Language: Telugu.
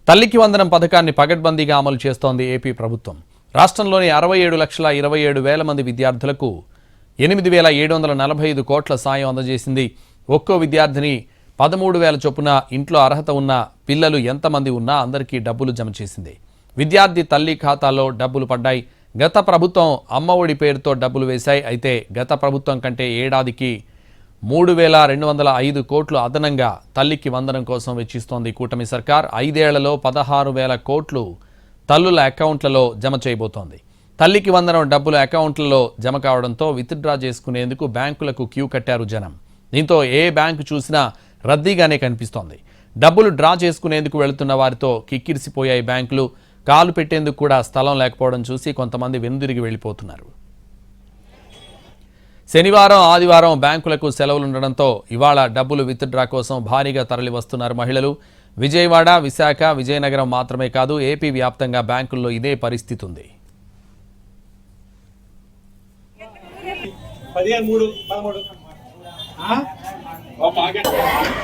తల్లికి వందనం పథకాన్ని పగడ్బందీగా అమలు చేస్తోంది ఏపీ ప్రభుత్వం. రాష్ట్రంలోని 67,27,000 మంది విద్యార్థులకు 8,745 కోట్ల సాయం అందజేసింది. ఒక్కో విద్యార్థిని 13,000 చొప్పున ఇంట్లో అర్హత ఉన్న పిల్లలు ఎంతమంది ఉన్నా అందరికీ డబ్బులు జమ చేసింది. విద్యార్థి తల్లి ఖాతాలో డబ్బులు పడ్డాయి. గత ప్రభుత్వం అమ్మఒడి పేరుతో డబ్బులు వేశాయి. అయితే గత ప్రభుత్వం కంటే ఏడాదికి 3,205 కోట్లు అదనంగా తల్లికి వందనం కోసం వెచ్చిస్తోంది కూటమి సర్కార్. 5 ఏళ్లలో 16,000 కోట్లు తల్లుల అకౌంట్లలో జమ చేయబోతోంది. తల్లికి వందనం డబ్బులు అకౌంట్లలో జమ కావడంతో విత్డ్రా చేసుకునేందుకు బ్యాంకులకు క్యూ కట్టారు జనం. దీంతో ఏ బ్యాంకు చూసినా రద్దీగానే కనిపిస్తోంది. డబ్బులు డ్రా చేసుకునేందుకు వెళుతున్న వారితో కిక్కిరిసిపోయాయి బ్యాంకులు. కాలు పెట్టేందుకు కూడా స్థలం లేకపోవడం చూసి కొంతమంది వెనుదిరిగి వెళ్లిపోతున్నారు. శనివారం, ఆదివారం బ్యాంకులకు సెలవులుండడంతో ఇవాళ డబ్బులు విత్డ్రా కోసం భారీగా తరలి వస్తున్నారు మహిళలు. విజయవాడ, విశాఖ, విజయనగరం మాత్రమే కాదు ఏపీ వ్యాప్తంగా బ్యాంకుల్లో ఇదే పరిస్థితి ఉంది. 15, 3, 13